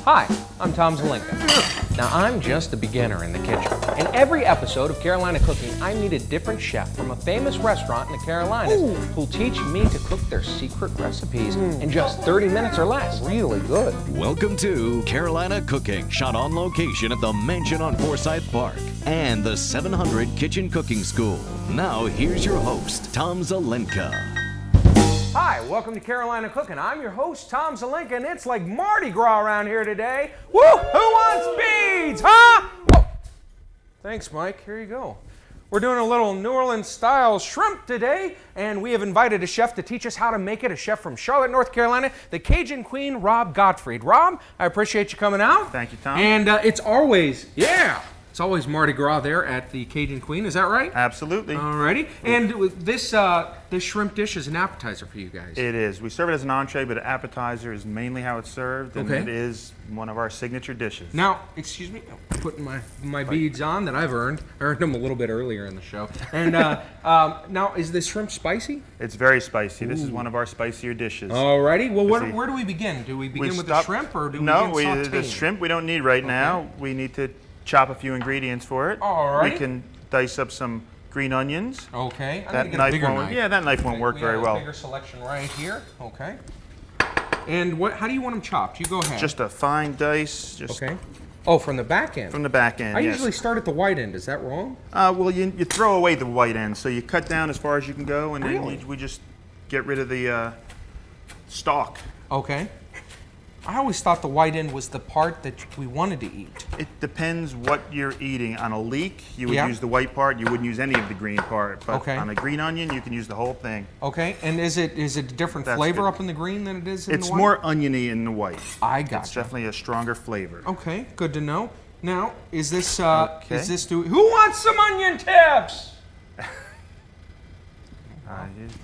Hi, I'm Tom Zelenka. Now, I'm just a beginner in the kitchen. In every episode of Carolina Cooking, I meet a different chef from a famous restaurant in the Carolinas who'll teach me to cook their secret recipes in just 30 minutes or less. Really good. Welcome to Carolina Cooking, shot on location at the Mansion on Forsyth Park and the 700 Kitchen Cooking School. Now, here's your host, Tom Zelenka. Hi, welcome to Carolina Cooking. I'm your host, Tom Zelenka, and it's like Mardi Gras around here today. Woo! Who wants beads, huh? Whoa. Thanks, Mike. Here you go. We're doing a little New Orleans-style shrimp today, and we have invited a chef to teach us how to make it, a chef from Charlotte, North Carolina, the Cajun Queen, Rob Gottfried. Rob, I appreciate you coming out. Thank you, Tom. And it's always Mardi Gras there at the Cajun Queen. Is that right? Absolutely. Alrighty. And this shrimp dish is an appetizer for you guys. It is. We serve it as an entree, but an appetizer is mainly how it's served, and it is one of our signature dishes. Now, excuse me, I'm putting my beads on that I've earned. I earned them a little bit earlier in the show. And now, is this shrimp spicy? It's very spicy. This is one of our spicier dishes. Alrighty. Well, where do we begin? Do we begin with the shrimp, or do we begin sauteing? The shrimp we don't need right now. We need to chop a few ingredients for it. Alright. We can dice up some green onions. Okay. That knife won't. Yeah, that knife won't work very well. We have a bigger selection right here. Okay. And how do you want them chopped? You go ahead. Just a fine dice. Okay. Oh, from the back end. From the back end. I usually start at the white end. Is that wrong? Well, you throw away the white end, so you cut down as far as you can go, and Really? then we just get rid of the stalk. Okay. I always thought the white end was the part that we wanted to eat. It depends what you're eating. On a leek, you would use the white part. You wouldn't use any of the green part. But on a green onion, you can use the whole thing. Okay. And is it a different flavor up in the green than it is in the white? It's more oniony in the white. I got It's definitely a stronger flavor. Okay. Good to know. Now, is this who wants some onion tips?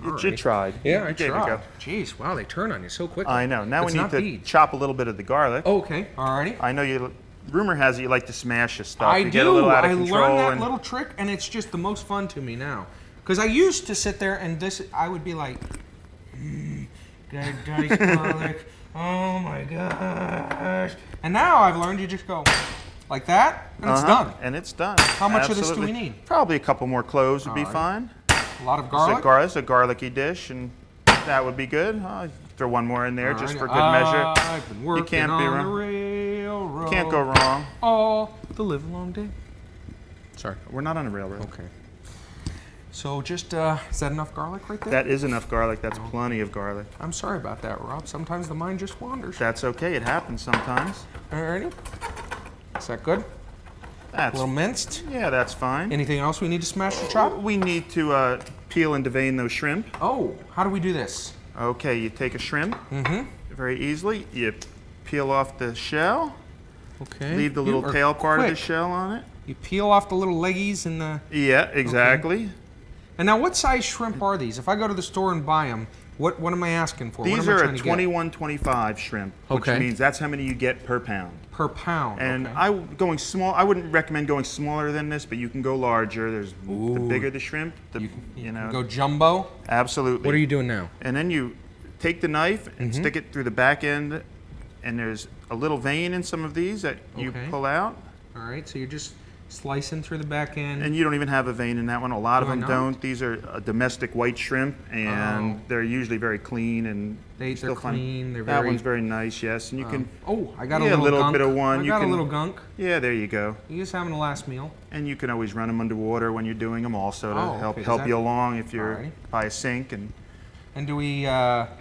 You tried. Yeah, I gave it a tried. go. Jeez, wow, they turn on you so quickly. I know. Now we need to chop a little bit of the garlic. Okay, alrighty. I know rumor has it you like to smash your stuff. I you do. Get a little out of I control learned that little trick, and it's just the most fun to me now. Because I used to sit there and I would be like, got diced garlic. Oh my gosh. And now I've learned you just go like that, and it's done. And it's done. How much of this do we need? Probably a couple more cloves would be fine. A lot of garlic? It's a garlicky dish, and that would be good. Throw one more in there just for good measure. I've been working you can't be on wrong. the railroad. Can't go wrong. All the livelong day. Sorry. We're not on a railroad. Okay. So just, is that enough garlic right there? That is enough garlic. That's plenty of garlic. I'm sorry about that, Rob. Sometimes the mind just wanders. That's okay. It happens sometimes. Alrighty. Is that good? That's a little minced? Yeah, that's fine. Anything else we need to smash or chop? We need to peel and devein those shrimp. Oh, how do we do this? Okay, you take a shrimp very easily. You peel off the shell. Okay. Leave the little tail part of the shell on it. You peel off the little leggies and the... Yeah, exactly. Okay. And now what size shrimp are these? If I go to the store and buy them, what am I asking for? These are a 21-25 shrimp, which means that's how many you get per pound. Per pound. And going small. I wouldn't recommend going smaller than this, but you can go larger. There's the bigger the shrimp, you know. Go jumbo. Absolutely. What are you doing now? And then you take the knife and stick it through the back end, and there's a little vein in some of these that you pull out. All right. So you're just slicing through the back end. And you don't even have a vein in that one. A lot of them don't. These are a domestic white shrimp, and they're usually very clean and they're clean. They're that one's very nice, yes. And you can. Oh, I got a little gunk. Bit of one. I got a little gunk. Yeah, there you go. You just having a last meal. And you can always run them underwater when you're doing them, also to help you along if you're by a sink. And do we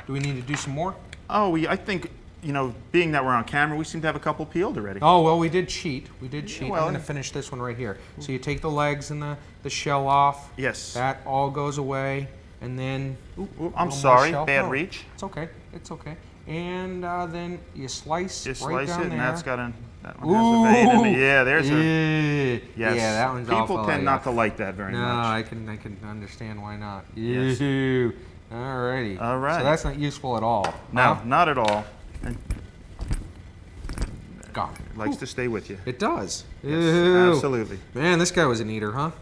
need to do some more? Oh, I think. You know, being that we're on camera, we seem to have a couple peeled already. Oh, well, we did cheat. I'm going to finish this one right here. So you take the legs and the shell off. Yes. That all goes away. And then... I'm sorry. Bad reach. It's okay. It's okay. And then you slice right down there. And that's got that one has a vein in it. Yeah, there's yes. Yeah, that one's awful. People tend not to like that very much. No, I can understand why not. Yes. Alrighty. All right. So that's not useful at all. No, not at all. God. Likes to stay with you. It does. Yes, absolutely. Man, this guy was an eater, huh?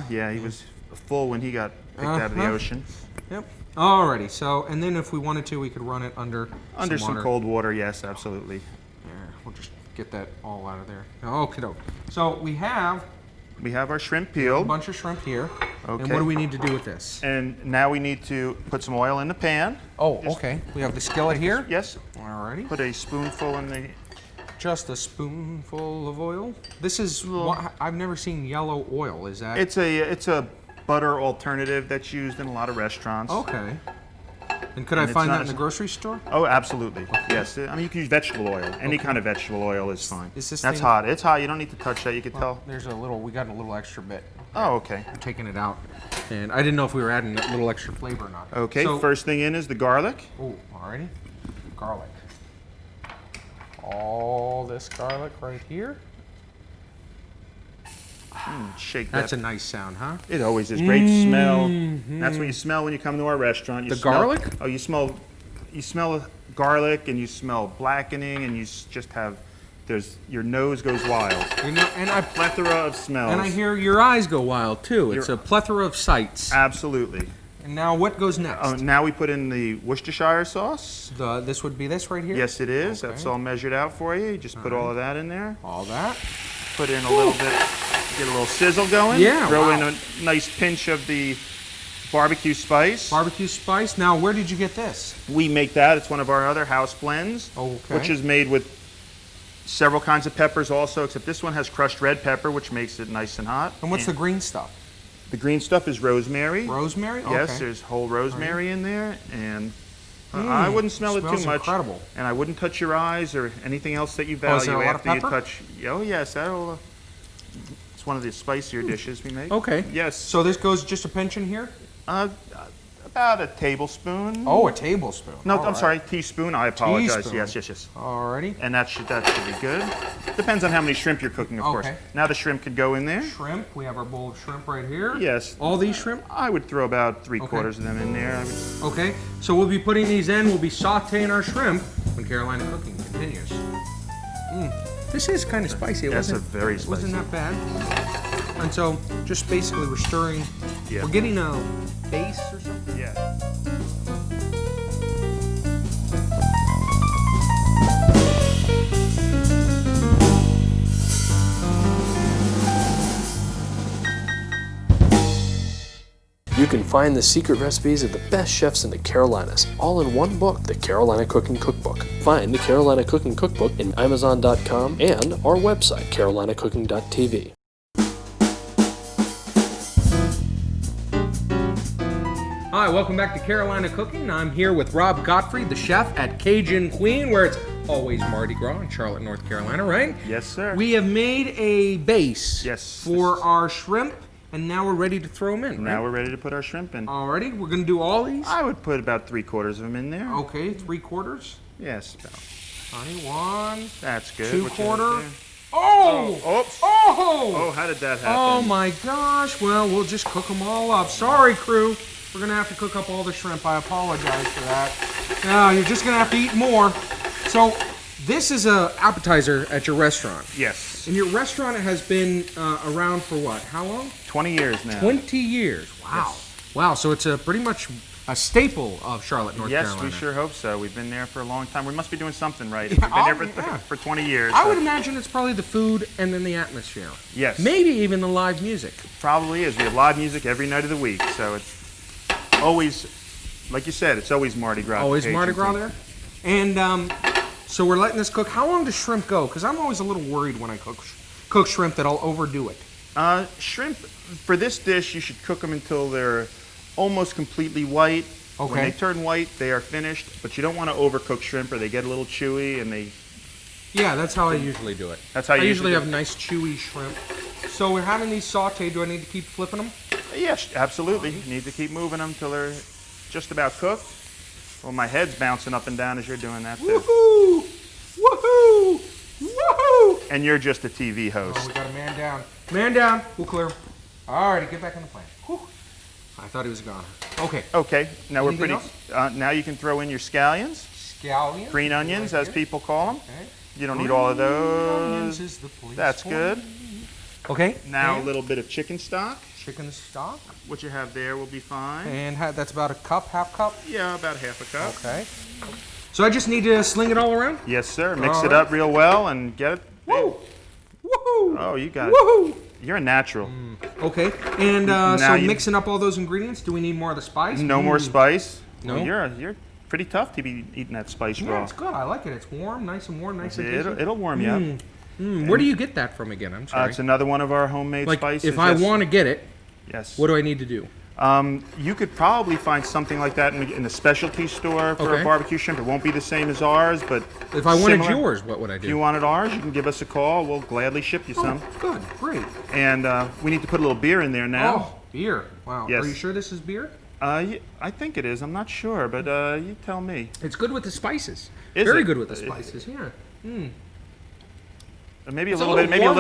Yeah, he was full when he got picked out of the ocean. Yep. Alrighty. So, and then if we wanted to, we could run it under some cold water. Yes, absolutely. We'll just get that all out of there. Okay, so we have our shrimp a peeled. bunch of shrimp here. Okay. And what do we need to do with this? And now we need to put some oil in the pan. Oh, okay. We have the skillet here. Yes. Alrighty. Put a spoonful in the. Just a spoonful of oil. This is I've never seen yellow oil. Is that? It's a butter alternative that's used in a lot of restaurants. Okay. And could I find that in the grocery store? Oh, absolutely. Yes. I mean, you can use vegetable oil. Any kind of vegetable oil is fine. Is this That's thing- hot. It's hot. You don't need to touch that. You can tell. There's we got a little extra bit. Oh, okay. I'm taking it out. And I didn't know if we were adding a little extra flavor or not. Okay, So, first thing in is the garlic. Oh, alrighty. Garlic. All this garlic right here. Shake that. That's a nice sound, huh? It always is. Great smell. That's what you smell when you come to our restaurant. You The smell, garlic? Oh, you smell garlic, and you smell blackening, and you just have, your nose goes wild. You know, and I Plethora of smells. And I hear your eyes go wild too. It's a plethora of sights. Absolutely. And now what goes next? Now we put in the Worcestershire sauce. This would be this right here? Yes, it is. Okay. That's all measured out for you. You just put all of that in there. All that. Put in a little bit, get a little sizzle going. Yeah, Throw in wow. a nice pinch of the barbecue spice. Barbecue spice. Now, where did you get this? We make that. It's one of our other house blends, Okay. which is made with several kinds of peppers also, except this one has crushed red pepper, which makes it nice and hot. And what's the green stuff? The green stuff is rosemary. Rosemary? Okay. Yes, there's whole rosemary in there, and I wouldn't smell it too smells much. Incredible. And I wouldn't touch your eyes or anything else that you Oh, is there value a lot of after you pepper? touch. Oh yes, it's one of the spicier dishes we make. Okay. Yes. So this goes just a pinch in here? About a tablespoon. Oh, a tablespoon. No, All I'm right. sorry, teaspoon. I apologize. Teaspoon. Yes. Alrighty. And that should be good. Depends on how many shrimp you're cooking, of course. Okay. Now the shrimp could go in there. Shrimp. We have our bowl of shrimp right here. Yes. All these shrimp? I would throw about 3/4 of them in there. Okay. So we'll be putting these in. We'll be sauteing our shrimp when Carolina Cooking continues. This is kind of spicy. That's very It spicy. wasn't that bad. And so just basically we're stirring. Yeah. We're getting a base or something. Yeah. You can find the secret recipes of the best chefs in the Carolinas, all in one book, the Carolina Cooking Cookbook. Find the Carolina Cooking Cookbook in Amazon.com and our website, carolinacooking.tv. Hi, welcome back to Carolina Cooking. I'm here with Rob Godfrey, the chef at Cajun Queen, where it's always Mardi Gras in Charlotte, North Carolina, right? Yes, sir. We have made a base Yes. for our shrimp, and now we're ready to throw them in, Now right? we're ready to put our shrimp in. Alrighty, we're going to do all these? I would put about 3/4 of them in there. Okay, 3/4. Yes, about. Honey, 1, That's good. 2/4. What you have Oh! there? Oops. Oh! Oh, how did that happen? Oh my gosh. Well, we'll just cook them all up. Sorry, crew. We're going to have to cook up all the shrimp. I apologize for that. No, you're just going to have to eat more. So, this is an appetizer at your restaurant. Yes. And your restaurant has been around for what? How long? 20 years now. 20 years. Wow. Yes. Wow, so it's pretty much a staple of Charlotte, North Yes, Carolina. we sure hope so. We've been there for a long time. We must be doing something right. We've been there for 20 years. I so- would imagine it's probably the food and then the atmosphere. Yes. Maybe even the live music. Probably is. We have live music every night of the week, so it's always, like you said, it's always Mardi Gras. Always Cajun Mardi Gras thing. there? And so we're letting this cook. How long does shrimp go? Because I'm always a little worried when I cook shrimp that I'll overdo it. Shrimp, for this dish, you should cook them until they're almost completely white. Okay. When they turn white, they are finished, but you don't want to overcook shrimp or they get a little chewy and they... Yeah, that's how I usually do it. That's how you I usually do have nice chewy shrimp. So we're having these sauteed. Do I need to keep flipping them? Yes, absolutely. You need to keep moving them till they're just about cooked. Well, my head's bouncing up and down as you're doing that, too. Woohoo! Woohoo! Woohoo! And you're just a TV host. Oh, we got a man down. Man down. We'll clear him. All right, get back on the plane. Whew. I thought he was gone. Okay. Okay, now we're Anything pretty... now you can throw in your scallions, Scallions. green onions, right as here. people call them. Okay. You don't need all of Onions those. is the place That's for good. me. Okay. Now a and little bit of chicken stock. chicken stock. What you have there will be fine. And that's about a cup, half cup. Yeah, about half a cup. Okay. So I just need to sling it all around? Yes, sir. Mix it up real well and get it. Woo! Woohoo! Oh, you got Woohoo! it. You're a natural. Okay, and so mixing up all those ingredients, do we need more of the spice? No more spice? No. Well, you're pretty tough to be eating that spice raw. Yeah, it's good. I like it. It's warm, nice and tasty. It'll warm you up. Where do you get that from again? I'm sorry. It's another one of our homemade spices. If I want to get it, yes. What do I need to do? You could probably find something like that in a specialty store for a barbecue shrimp. It won't be the same as ours, but if I wanted yours, what would I do? If you wanted ours, you can give us a call. We'll gladly ship you some. Good, great. And we need to put a little beer in there now. Oh, beer. Wow. Yes. Are you sure this is beer? I think it is. I'm not sure, but you tell me. It's good with the spices. Is Very it? good with the spices. Yeah. Maybe a little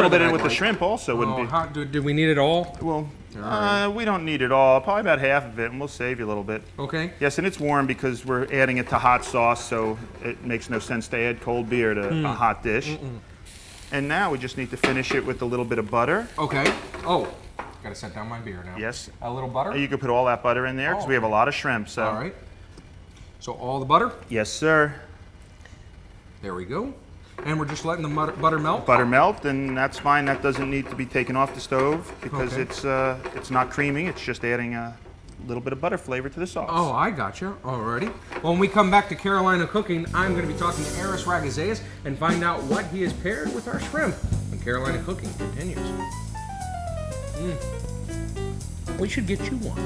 bit in with the shrimp also wouldn't be. Do we need it all? Well, we don't need it all. Probably about half of it, and we'll save you a little bit. Okay. Yes, and it's warm because we're adding it to hot sauce, so it makes no sense to add cold beer to a hot dish. And now we just need to finish it with a little bit of butter. Okay. Oh, gotta set down my beer now. Yes. A little butter? You could put all that butter in there because we have a lot of shrimp. So. All right. So all the butter? Yes, sir. There we go. And we're just letting the butter melt? Butter melt, and that's fine. That doesn't need to be taken off the stove because it's not creaming. It's just adding a little bit of butter flavor to the sauce. Oh, I gotcha. Alrighty. Well, when we come back to Carolina Cooking, I'm going to be talking to Aris Ragazeas and find out what he has paired with our shrimp. When Carolina Cooking continues. We should get you one.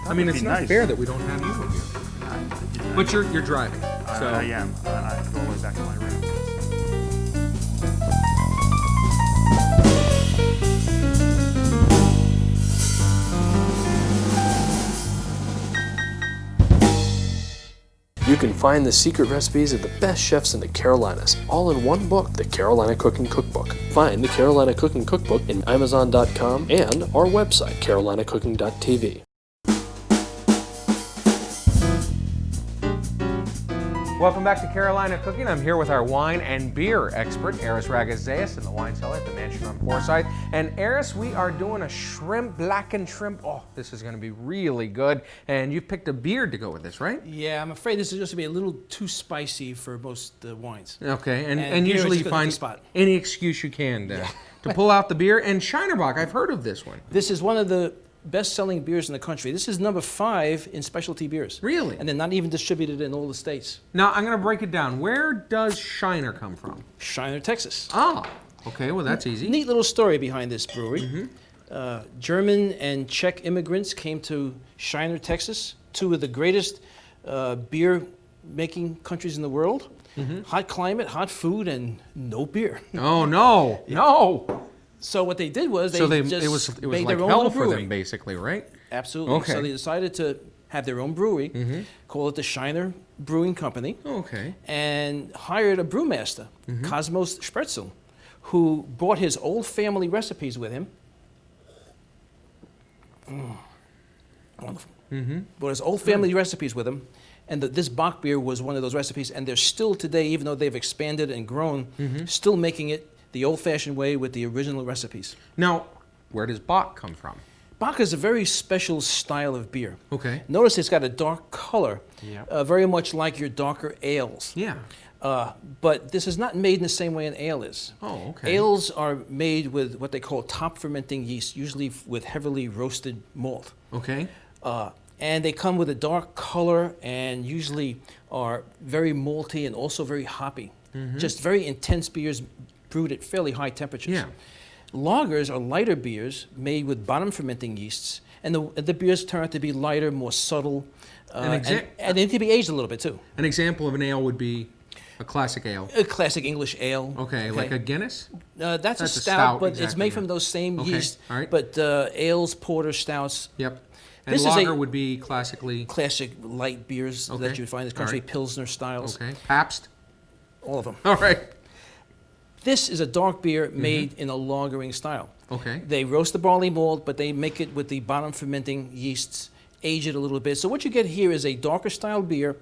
I mean, it's not fair that we don't have you here. But you're driving. So. I am. I have to go all the way back to my room. You can find the secret recipes of the best chefs in the Carolinas, all in one book, the Carolina Cooking Cookbook. Find the Carolina Cooking Cookbook in Amazon.com and our website, carolinacooking.tv. Welcome back to Carolina Cooking. I'm here with our wine and beer expert, Aris Ragazeas, in the wine cellar at the Mansion on Forsyth. And Aris, we are doing a shrimp, blackened shrimp. Oh, this is going to be really good. And you picked a beer to go with this, right? Yeah, I'm afraid this is just going to be a little too spicy for most wines. Okay, and usually you find any excuse you can to pull out the beer. And Shinerbach, I've heard of this one. This is one of the best-selling beers in the country. This is number 5 in specialty beers. Really? And they're not even distributed in all the states. Now, I'm going to break it down. Where does Shiner come from? Shiner, Texas. Ah, okay, well, that's easy. Neat little story behind this brewery. German and Czech immigrants came to Shiner, Texas, 2 of the greatest beer-making countries in the world. Hot climate, hot food, and no beer. Oh, no, no. So what they did was it was made like their own hell little for brewery. them, basically, right? Absolutely. Okay. So they decided to have their own brewery, call it the Shiner Brewing Company, and hired a brewmaster, Cosmos Spretzel, who brought his old family recipes with him. Wonderful. Brought his old family recipes with him, and this Bock beer was one of those recipes, and they're still today, even though they've expanded and grown, still making it the old-fashioned way with the original recipes. Now, where does Bock come from? Bock is a very special style of beer. Okay. Notice it's got a dark color, very much like your darker ales. Yeah. But this is not made in the same way an ale is. Oh, okay. Ales are made with what they call top fermenting yeast, usually with heavily roasted malt. Okay. And they come with a dark color and usually are very malty and also very hoppy. Just very intense beers brewed at fairly high temperatures. Yeah. Lagers are lighter beers made with bottom fermenting yeasts, and the beers turn out to be lighter, more subtle, and they need to be aged a little bit too. An example of an ale would be a classic ale. A classic English ale. Okay, like a Guinness? That's a stout, but it's made from those same yeast. All right. But ales, porter, stouts. Yep. And lager would be classically? Classic light beers that you would find in this country, Pilsner styles. Okay. Pabst? All of them. All right. This is a dark beer made in a lagering style. Okay. They roast the barley malt, but they make it with the bottom fermenting yeasts, age it a little bit. So what you get here is a darker style beer.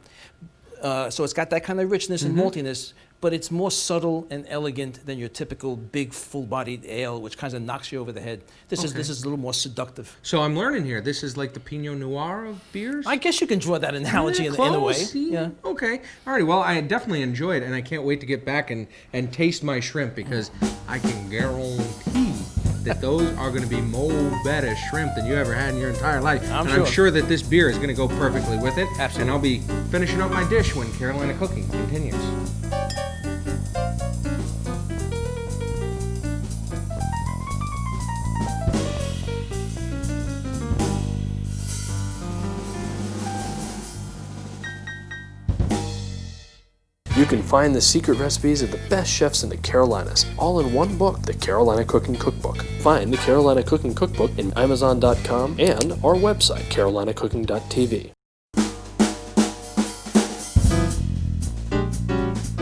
So it's got that kind of richness and maltiness, but it's more subtle and elegant than your typical big, full-bodied ale, which kind of knocks you over the head. This is a little more seductive. So I'm learning here. This is like the Pinot Noir of beers? I guess you can draw that analogy in a way. Yeah. Okay. All right. Well, I definitely enjoy it, and I can't wait to get back and taste my shrimp because I can guarantee that those are going to be more better shrimp than you ever had in your entire life. I'm sure that this beer is going to go perfectly with it. Absolutely. And I'll be finishing up my dish when Carolina Cooking continues. You can find the secret recipes of the best chefs in the Carolinas, all in one book, the Carolina Cooking Cookbook. Find the Carolina Cooking Cookbook in Amazon.com and our website, carolinacooking.tv.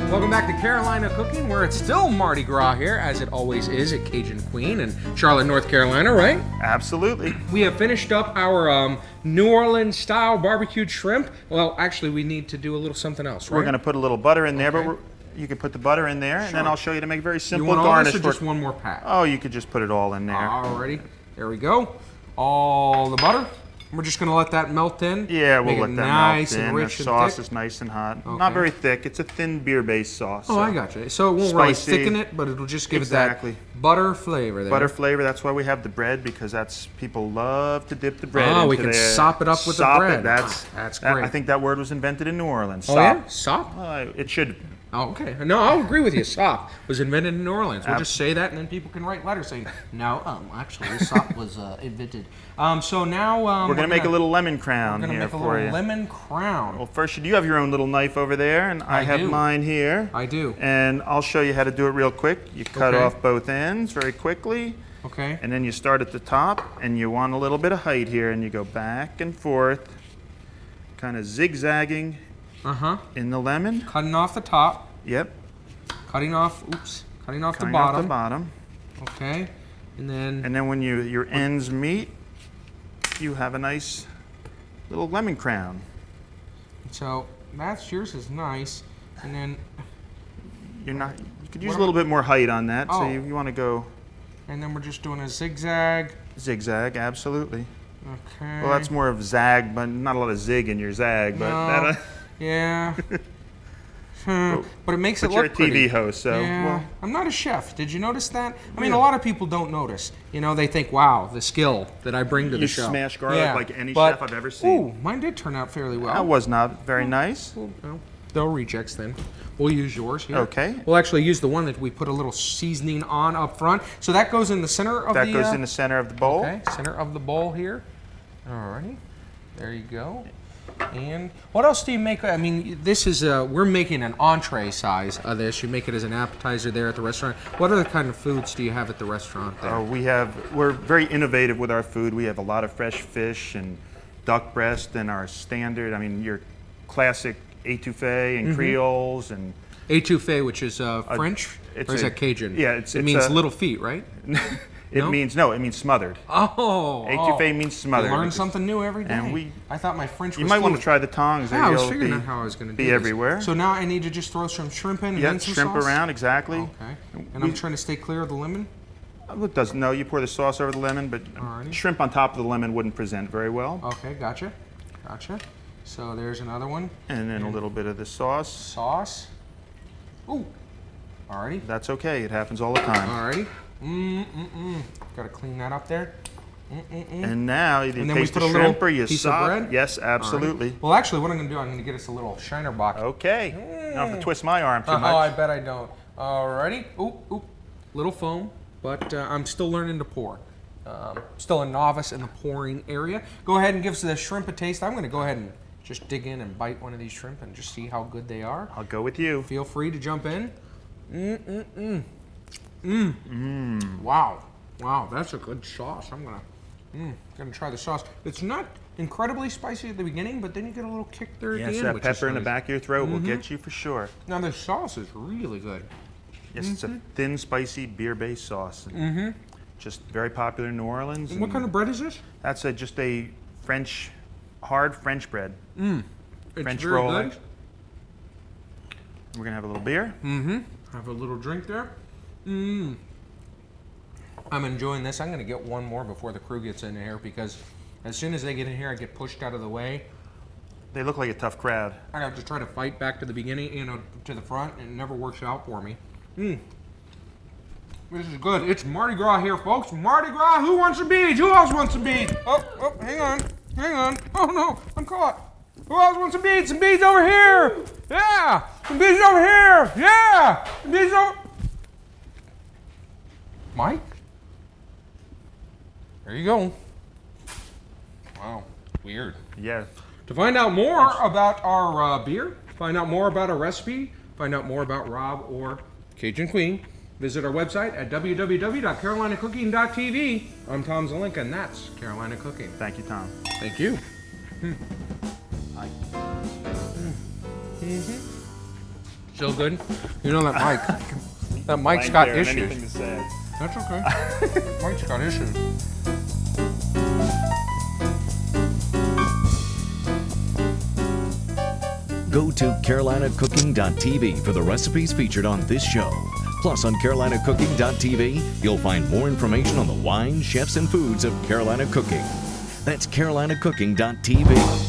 Welcome back to Carolina Cooking, where it's still Mardi Gras here, as it always is at Cajun Queen in Charlotte, North Carolina, right? Absolutely. We have finished up our New Orleans style barbecued shrimp. Well, actually, we need to do a little something else, right? We're going to put a little butter in there, Okay. but you can put the butter in there, and then I'll show you to make a very You simple want all garnish. this or just one more pack? Oh, you could just put it all in there. Alrighty, there we go. All the butter. We're just gonna let that melt in. Yeah, we'll Make let it that nice melt in. and The rich and sauce thick. is nice and hot. Okay. Not very thick. It's a thin beer-based sauce. Oh, so I gotcha. So it won't really Spicy. thicken it, but it'll just give Exactly. it that butter flavor there. Butter flavor. That's why we have the bread, because that's people love to dip the bread Oh, into we can their, sop it up with the sop bread. It. That's great. I think that word was invented in New Orleans. Oh, Sop. yeah? Sop? It should. Oh, okay. No, I'll agree with you. Sop was invented in New Orleans. We'll just say that, and then people can write letters saying, No, actually, sop was invented. so now We're gonna make a little lemon crown We're gonna here make a for little you. lemon crown. Well, first you have your own little knife over there, and I have do. mine here. I do. And I'll show you how to do it real quick. You cut Okay. off both ends very quickly. Okay. And then you start at the top, and you want a little bit of height here, and you go back and forth, kind of zigzagging in the lemon. Cutting off the top. Yep. Cutting off the Cutting off bottom. the bottom. Okay. And then when your ends meet, you have a nice little lemon crown. so yours is nice. And then You could use a little bit more height on that. Oh. So you want to go we're just doing a zigzag. zigzag, absolutely. Okay. Well, that's more of zag, but not a lot of zig in your zag. But No. Yeah. But it makes it but you're a look pretty. TV host, so Yeah. well, I'm not a chef. Did you notice that? I mean, a lot of people don't notice. You know, they think, wow, the skill that I bring to the you show. smash garlic Yeah. like any But- chef I've ever seen. Ooh, mine did turn out fairly well. That was not very nice. Well, no, they'll rejects then. We'll use yours here. Okay. We'll actually use the one that we put a little seasoning on up front. So that goes in the center of That the... goes in the center of the bowl. Okay, center of the bowl here. Alrighty. There you go. And what else do you make? I mean, this is, we're making an entree size of this. You make it as an appetizer there at the restaurant. What other kind of foods do you have at the restaurant there? We're very innovative with our food. We have a lot of fresh fish and duck breast and our standard, I mean, your classic étouffée and Creoles and Étouffée, which is French, or is that Cajun? Yeah, it means little feet, right? It means smothered. Oh, Étouffée means smothered. You learn which is- something new every day. and I thought my French was You might want to fluent. try the tongs. Yeah, I was You'll figuring be- out how I was going to do be this. everywhere. So now I need to just throw some shrimp in and Yeah, then some shrimp sauce? around, exactly. Okay. And I'm trying to stay clear of the lemon? It doesn't. No, you pour the sauce over the lemon, but Alrighty. shrimp on top of the lemon wouldn't present very well. Okay, gotcha. Gotcha. So there's another one. And then a little bit of the sauce. Sauce. Ooh. Alrighty. That's okay. It happens all the time. Alrighty. Gotta clean that up there. And now you And then we taste put the a little shrimp or you piece of sop. bread? Yes, absolutely. Well, actually, what I'm gonna do, I'm gonna get us a little Shiner box. Okay. You don't have to twist my arm too Oh, I much. bet I don't. Alrighty. Oop. Little foam, but I'm still learning to pour. Still a novice in the pouring area. Go ahead and give us the shrimp a taste. I'm gonna go ahead and just dig in and bite one of these shrimp and just see how good they are. I'll go with you. Feel free to jump in. Wow, that's a good sauce. I'm gonna try the sauce. It's not incredibly spicy at the beginning, but then you get a little kick there at the Yes, end. that which is pepper in the nice. back of your throat will get you for sure. Now the sauce is really good. Yes, it's a thin, spicy, beer-based sauce. Just very popular in New Orleans. And what kind of bread is this? That's just a hard French bread. It's French very roll. good. We're gonna have a little beer. Have a little drink there. I'm enjoying this. I'm gonna get one more before the crew gets in here because as soon as they get in here, I get pushed out of the way. They look like a tough crowd. I have to try to fight back to the beginning, to the front, and it never works out for me. This is good. It's Mardi Gras here, folks. Mardi Gras. Who wants some beads? Who else wants some beads? Oh, hang on. Oh no, I'm caught. Who else wants some beads? Some beads over here. Yeah, some beads over here. Yeah, some beads over. Mike? There you go. Wow, weird. Yeah. To find out more about our beer, find out more about our recipe, find out more about Rob or Cajun Queen, visit our website at www.carolinacooking.tv. I'm Tom Zelinka, and that's Carolina Cooking. Thank you, Tom. Thank you. Still good? You know that mic. That mic's got issues. Anything to say. That's okay. Mike's got issues. Go to carolinacooking.tv for the recipes featured on this show. Plus, on carolinacooking.tv, you'll find more information on the wines, chefs, and foods of Carolina Cooking. That's carolinacooking.tv.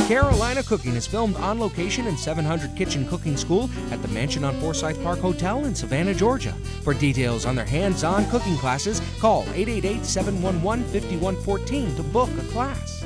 Carolina Cooking is filmed on location in 700 Kitchen Cooking School at the Mansion on Forsyth Park Hotel in Savannah, Georgia. For details on their hands-on cooking classes, call 888-711-5114 to book a class.